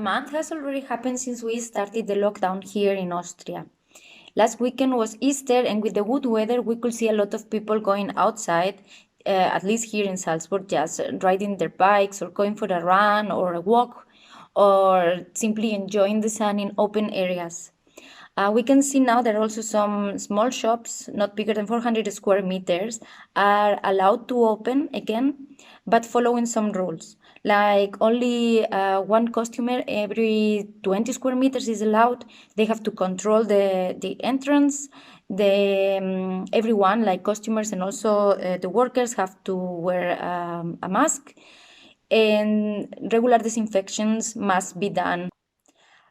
month has already happened since we started the lockdown here in Austria. Last weekend was Easter, and with the good weather, we could see a lot of people going outside, at least here in Salzburg, just riding their bikes or going for a run or a walk, or simply enjoying the sun in open areas. We can see now that also some small shops, not bigger than 400 square meters, are allowed to open again, but following some rules. Like only one customer every 20 square meters is allowed. They have to control the entrance. Everyone, like customers and also the workers, have to wear a mask. And regular disinfections must be done.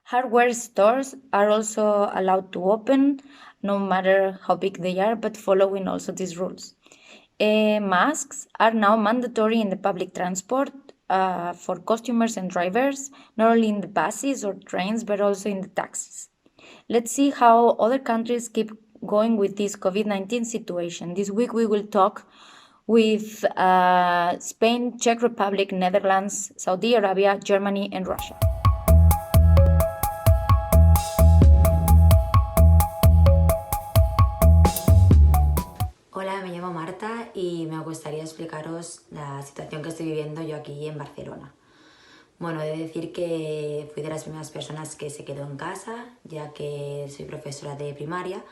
Hardware stores are also allowed to open, no matter how big they are, but following also these rules. Masks are now mandatory in the public transport for customers and drivers, not only in the buses or trains, but also in the taxis. Let's see how other countries keep going with this COVID-19 situation. This week we will talk with Spain, Czech Republic, Netherlands, Saudi Arabia, Germany, and Russia. Hola, me llamo Marta y me gustaría explicaros la situación que estoy viviendo yo aquí en Barcelona. Bueno, he de decir que fui de las primeras personas que se quedó en casa, ya que soy profesora de primaria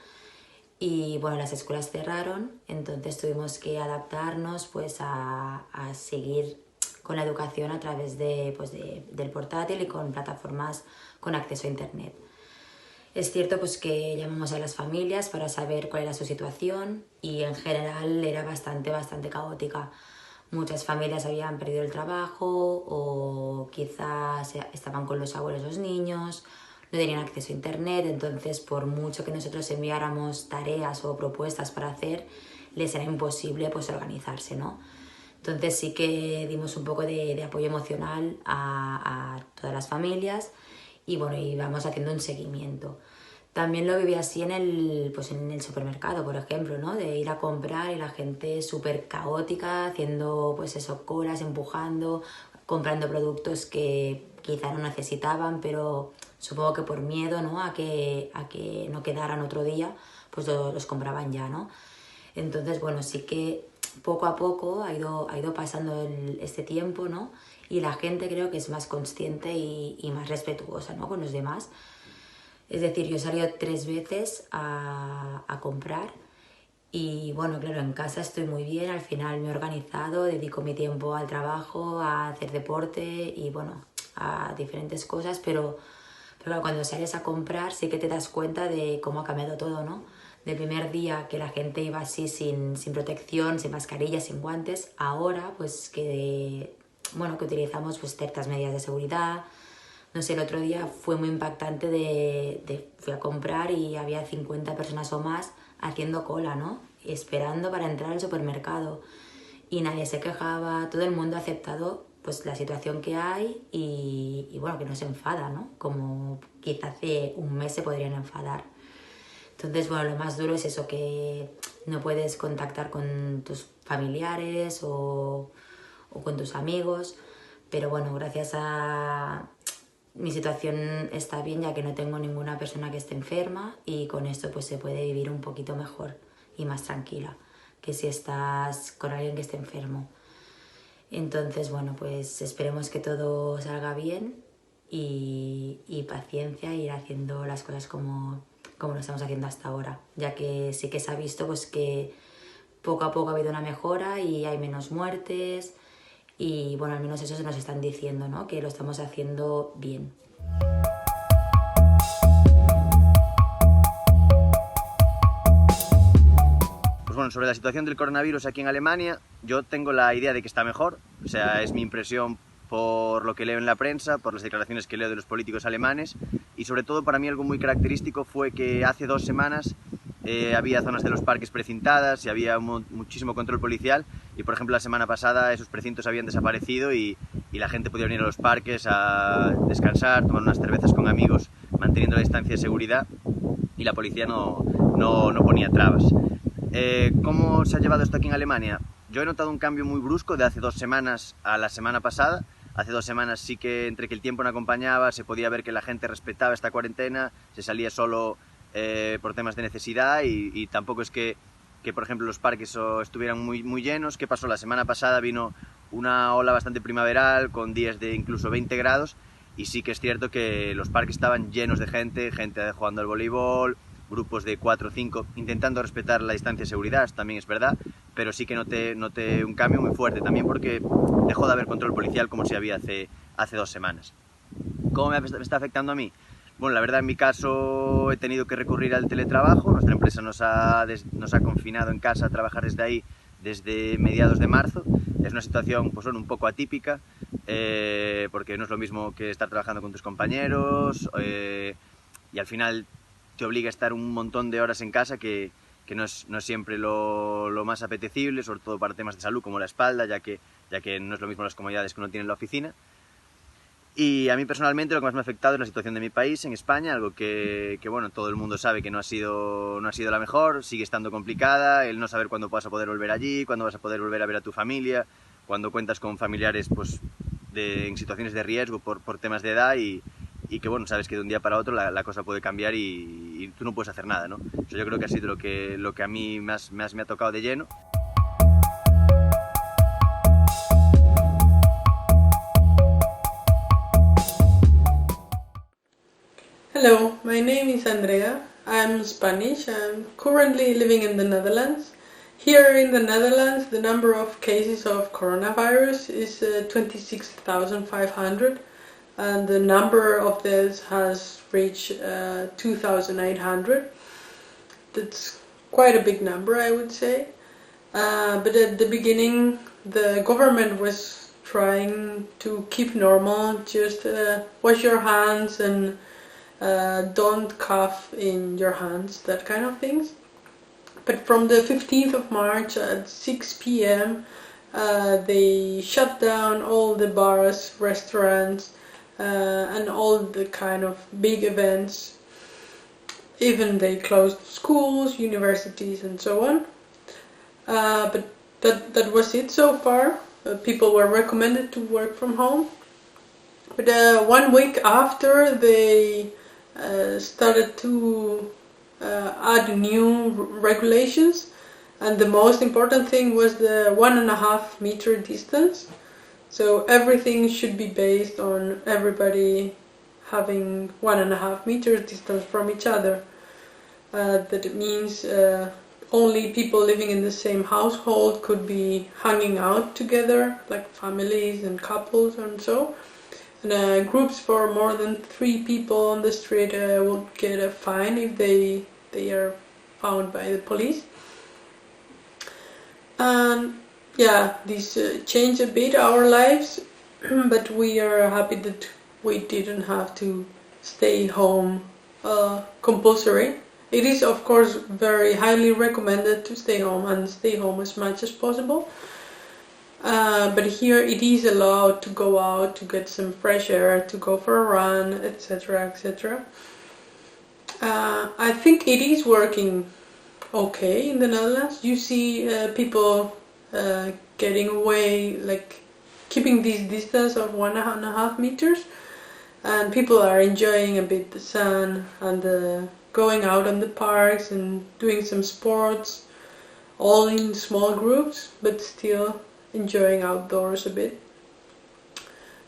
y bueno, las escuelas cerraron, entonces tuvimos que adaptarnos pues a seguir con la educación a través del portátil y con plataformas con acceso a internet. Es cierto pues que llamamos a las familias para saber cuál era su situación y en general era bastante caótica. Muchas familias habían perdido el trabajo o quizás estaban con los abuelos los niños, no tenían acceso a internet, entonces por mucho que nosotros enviáramos tareas o propuestas para hacer, les era imposible pues organizarse, ¿no? Entonces sí que dimos un poco de apoyo emocional a todas las familias y bueno, íbamos haciendo un seguimiento. También lo viví así en el supermercado, por ejemplo, ¿no? De ir a comprar y la gente súper caótica, haciendo pues eso, colas, empujando, comprando productos que quizá no necesitaban, pero supongo que por miedo, ¿no? a que no quedaran otro día, pues los compraban ya, ¿no? Entonces, bueno, sí que poco a poco ha ido pasando este tiempo, ¿no? Y la gente creo que es más consciente y más respetuosa, ¿no? Con los demás. Es decir, yo he salido 3 veces a comprar y bueno, claro, en casa estoy muy bien, al final me he organizado, dedico mi tiempo al trabajo, a hacer deporte y bueno, a diferentes cosas, pero claro, cuando sales a comprar sí que te das cuenta de cómo ha cambiado todo, ¿no? Del primer día que la gente iba así sin protección, sin mascarilla, sin guantes, ahora pues que utilizamos pues ciertas medidas de seguridad. No sé, el otro día fue muy impactante fui a comprar y había 50 personas o más haciendo cola, ¿no? Esperando para entrar al supermercado. Y nadie se quejaba, todo el mundo ha aceptado pues la situación que hay y bueno, que no se enfada, ¿no? Como quizá hace un mes se podrían enfadar. Entonces, bueno, lo más duro es eso, que no puedes contactar con tus familiares o con tus amigos, pero bueno, gracias a mi situación está bien ya que no tengo ninguna persona que esté enferma y con esto pues se puede vivir un poquito mejor y más tranquila que si estás con alguien que esté enfermo. Entonces, bueno, pues esperemos que todo salga bien y paciencia, ir haciendo las cosas como lo estamos haciendo hasta ahora, ya que sí que se ha visto pues que poco a poco ha habido una mejora y hay menos muertes y bueno, al menos eso se nos están diciendo, ¿no? Que lo estamos haciendo bien. Pues bueno, sobre la situación del coronavirus aquí en Alemania, yo tengo la idea de que está mejor, o sea, es mi impresión por lo que leo en la prensa, por las declaraciones que leo de los políticos alemanes y sobre todo para mí algo muy característico fue que hace 2 semanas había zonas de los parques precintadas y había muchísimo control policial y por ejemplo la semana pasada esos precintos habían desaparecido y la gente podía venir a los parques a descansar, tomar unas cervezas con amigos manteniendo la distancia de seguridad y la policía no ponía trabas. ¿Cómo se ha llevado esto aquí en Alemania? Yo he notado un cambio muy brusco de hace 2 semanas a la semana pasada, Hace 2 semanas sí que entre que el tiempo no acompañaba, se podía ver que la gente respetaba esta cuarentena, se salía solo por temas de necesidad y tampoco es que por ejemplo los parques estuvieran muy llenos. ¿Qué pasó? La semana pasada vino una ola bastante primaveral con días de incluso 20 grados y sí que es cierto que los parques estaban llenos de gente jugando al voleibol, grupos de 4 o 5 intentando respetar la distancia de seguridad, también es verdad, pero sí que noté un cambio muy fuerte también porque dejó de haber control policial como si había hace 2 semanas. ¿Cómo me está afectando a mí? Bueno, la verdad en mi caso he tenido que recurrir al teletrabajo. Nuestra empresa nos ha confinado en casa a trabajar desde ahí desde mediados de marzo. Es una situación pues, un poco atípica porque no es lo mismo que estar trabajando con tus compañeros y al final te obliga a estar un montón de horas en casa que no es siempre lo más apetecible, sobre todo para temas de salud como la espalda, ya que no es lo mismo las comodidades que uno tiene en la oficina. Y a mí personalmente lo que más me ha afectado es la situación de mi país, en España, algo que bueno, todo el mundo sabe que no ha sido la mejor, sigue estando complicada, el no saber cuándo vas a poder volver allí, cuándo vas a poder volver a ver a tu familia, cuando cuentas con familiares pues, en situaciones de riesgo por temas de edad y que bueno, sabes que de un día para otro la cosa puede cambiar y tú no puedes hacer nada, ¿no? Eso yo creo que ha sido lo que a mí más me ha tocado de lleno. Hello, my name is Andrea. I'm Spanish. I'm currently living in the Netherlands. Here in the Netherlands, the number of cases of coronavirus is 26,500 and the number of deaths has reached 2,800. That's quite a big number, I would say. But at the beginning, the government was trying to keep normal, just wash your hands and don't cough in your hands, that kind of things. But from the 15th of March at 6 p.m. They shut down all the bars, restaurants, and all the kind of big events. Even they closed schools, universities, and so on. But that was it so far. People were recommended to work from home. But 1 week after, they started to add new regulations, and the most important thing was the 1.5 meter distance. So everything should be based on everybody having 1.5 meters distance from each other. That means only people living in the same household could be hanging out together, like families and couples and so. And groups for more than 3 people on the street will get a fine if they are found by the police. And yeah, this changed a bit our lives, but we are happy that we didn't have to stay home compulsory. It is of course very highly recommended to stay home and stay home as much as possible. But here it is allowed to go out to get some fresh air, to go for a run, etc., etc. I think it is working okay in the Netherlands. You see people getting away, like keeping this distance of 1.5 meters, and people are enjoying a bit the sun and going out on the parks and doing some sports, all in small groups, but still enjoying outdoors a bit.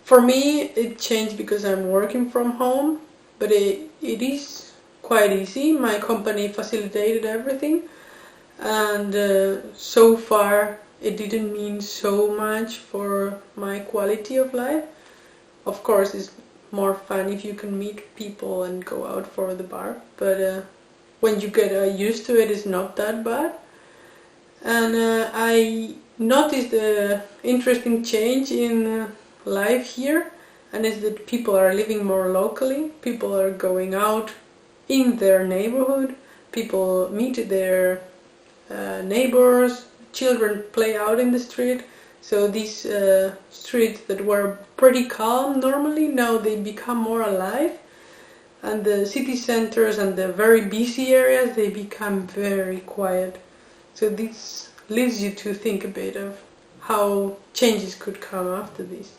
For me, it changed because I'm working from home, but it is quite easy. My company facilitated everything, and so far it didn't mean so much for my quality of life. Of course, it's more fun if you can meet people and go out for the bar, but when you get used to it, it's not that bad. And I noticed an interesting change in life here, and is that people are living more locally. People are going out in their neighborhood. People meet their neighbors. Children play out in the street. So these streets that were pretty calm normally, now they become more alive. And the city centers and the very busy areas, they become very quiet. So this leads you to think a bit of how changes could come after this.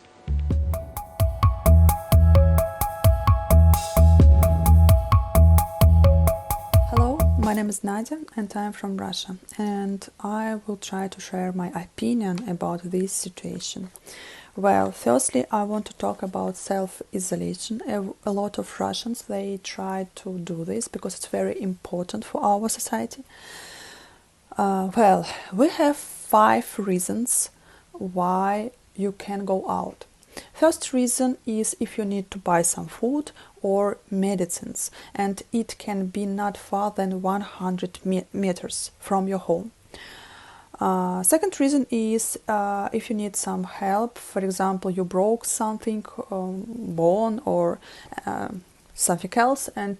My name is Nadia and I'm from Russia, and I will try to share my opinion about this situation. Well, firstly, I want to talk about self-isolation. A lot of Russians, they try to do this because it's very important for our society. Well, we have 5 reasons why you can go out. First reason is if you need to buy some food or medicines, and it can be not far than 100 meters from your home. Second reason is if you need some help, for example, you broke something, bone or something else, and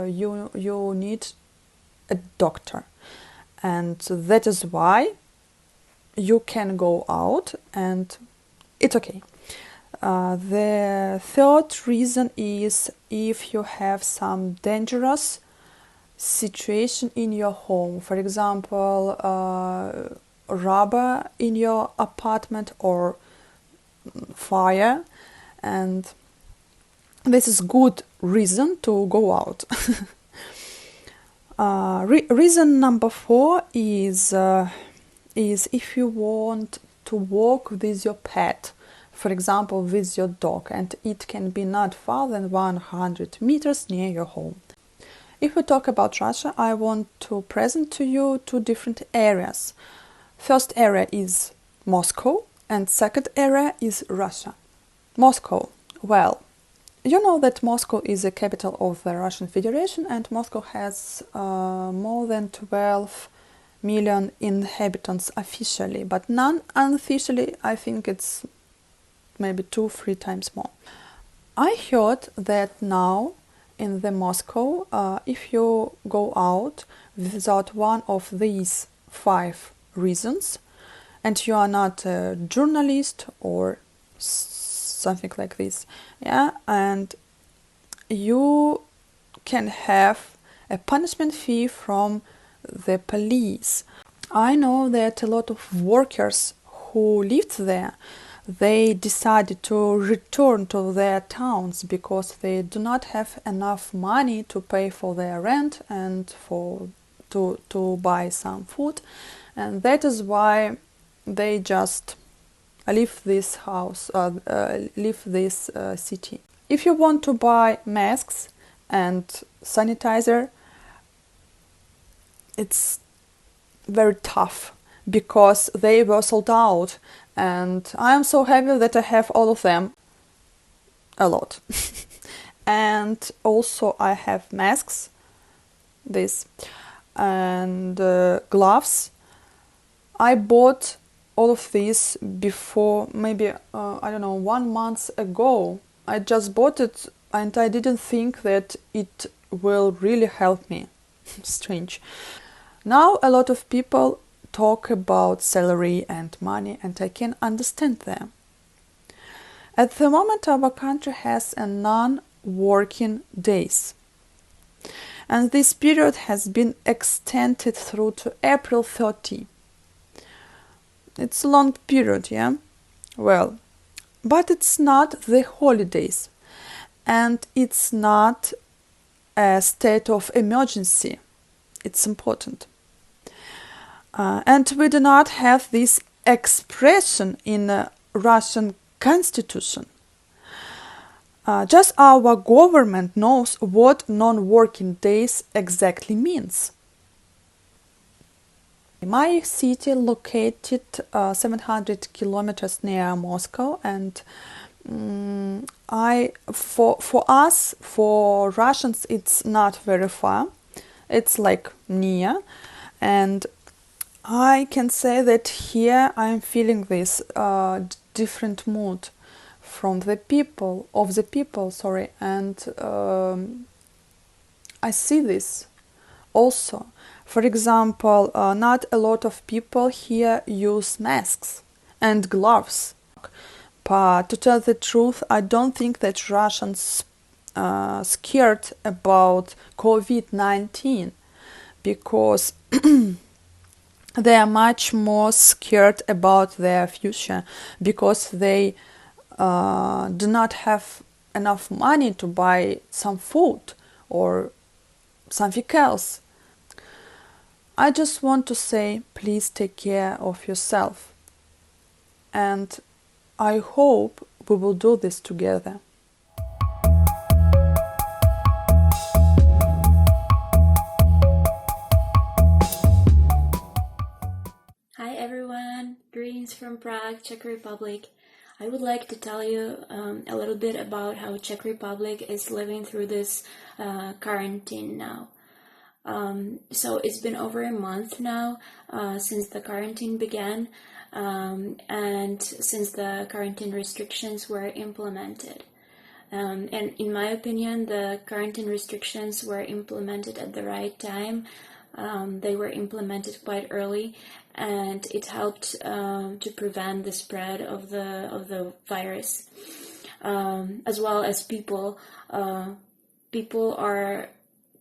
you need a doctor. And that is why you can go out and it's okay. The third reason is if you have some dangerous situation in your home, for example, robber in your apartment or fire, and this is good reason to go out. Reason number 4 is if you want to walk with your pet, for example with your dog, and it can be not far than 100 meters near your home. If we talk about Russia, I want to present to you 2 different areas. First area is Moscow and second area is Russia. Moscow. Well, you know that Moscow is the capital of the Russian Federation, and Moscow has more than 12 million inhabitants officially, but non-unofficially I think it's maybe 2-3 times more. I heard that now in the Moscow, if you go out without one of these 5 reasons, and you are not a journalist or something like this, and you can have a punishment fee from the police. I know that a lot of workers who lived there, they decided to return to their towns because they do not have enough money to pay for their rent and to buy some food, and that is why they just leave this house, leave this city. If you want to buy masks and sanitizer, it's very tough because they were sold out, and I am so happy that I have all of them, a lot. And also I have masks, this, and gloves. I bought all of these before, maybe, 1 month ago. I just bought it and I didn't think that it will really help me. Strange. Now a lot of people talk about salary and money, and I can understand them. At the moment our country has a non-working days, and this period has been extended through to April 30. It's a long period, yeah? Well, but it's not the holidays, and it's not a state of emergency. It's important. And we do not have this expression in the Russian constitution. Just our government knows what non-working days exactly means. My city located 700 kilometers near Moscow, and for us, for Russians, it's not very far. It's like near, and I can say that here I'm feeling this different mood from the people, and I see this also. For example, not a lot of people here use masks and gloves. But to tell the truth, I don't think that Russians scared about COVID-19, because they are much more scared about their future, because they do not have enough money to buy some food or something else. I just want to say, please take care of yourself. And I hope we will do this together. Hi everyone, greetings from Prague, Czech Republic. I would like to tell you a little bit about how Czech Republic is living through this quarantine now. So it's been over a month now since the quarantine began and since the quarantine restrictions were implemented. And in my opinion, the quarantine restrictions were implemented at the right time. They were implemented quite early, and it helped to prevent the spread of the virus. As well as people are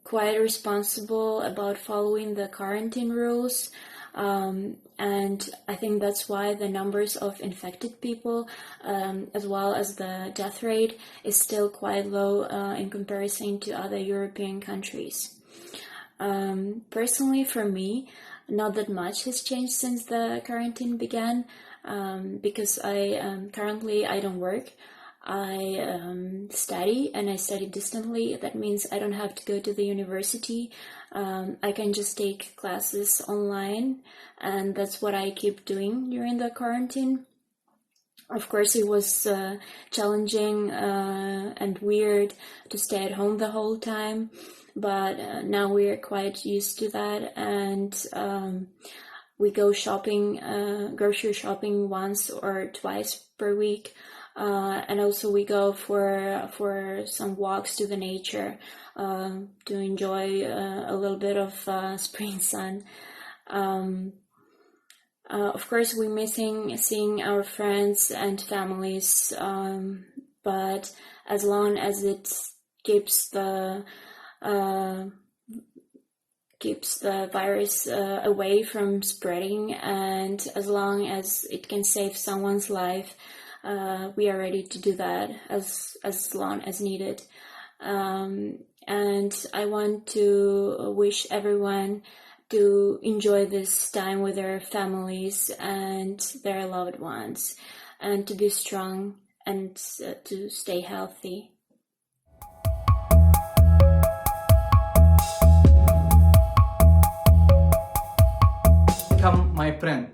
quite responsible about following the quarantine rules, and I think that's why the numbers of infected people as well as the death rate is still quite low in comparison to other European countries. Personally, for me, not that much has changed since the quarantine began, because currently I don't work. I study, and I study distantly. That means I don't have to go to the university. I can just take classes online, and that's what I keep doing during the quarantine. Of course, it was challenging and weird to stay at home the whole time, but now we are quite used to that, and we go shopping, grocery shopping once or twice per week. And also we go for some walks to the nature to enjoy a little bit of spring sun. Of course, we're missing seeing our friends and families, but as long as it keeps the virus away from spreading, and as long as it can save someone's life, we are ready to do that as long as needed. And I want to wish everyone to enjoy this time with their families and their loved ones, and to be strong and to stay healthy. Become my friend.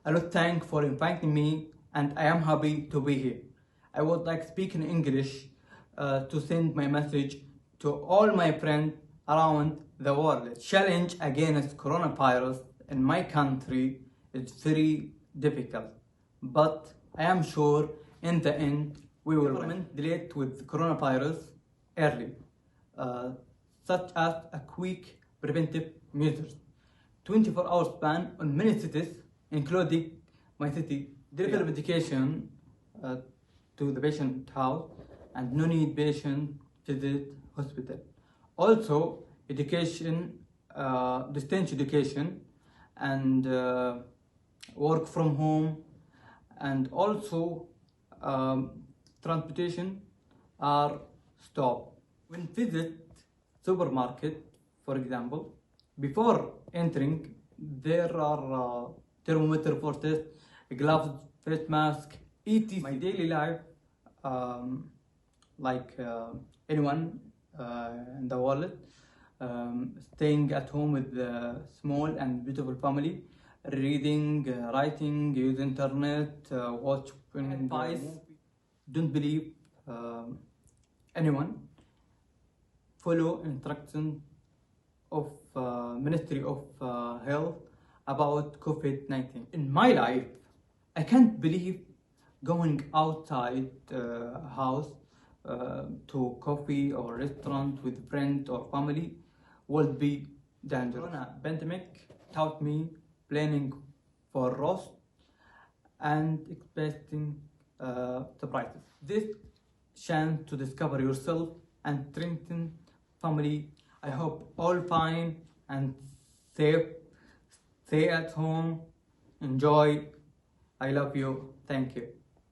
I would thank for inviting me, and I am happy to be here. I would like to speak in English to send my message to all my friends around the world. Challenge against coronavirus in my country is very difficult, but I am sure in the end we will deal with coronavirus early, such as a quick preventive measures. 24 hours plan on many cities, including my city, deliver medication to the patient house, and no need patient visit hospital. Also, education, distance education, and work from home, and also transportation are stopped. When visit supermarket, for example, before entering, there are thermometer for test, gloves, face mask, etc. My daily life, like anyone in the world, staying at home with a small and beautiful family, reading, writing, use internet, watch advice. Don't believe anyone. Follow instructions of Ministry of Health about COVID-19. In my life, I can't believe going outside house to coffee or restaurant with friends or family will be dangerous. Corona pandemic taught me planning for roast and expecting surprises. This chance to discover yourself and strengthen family. I hope all fine and safe. Stay at home. Enjoy. I love you. Thank you.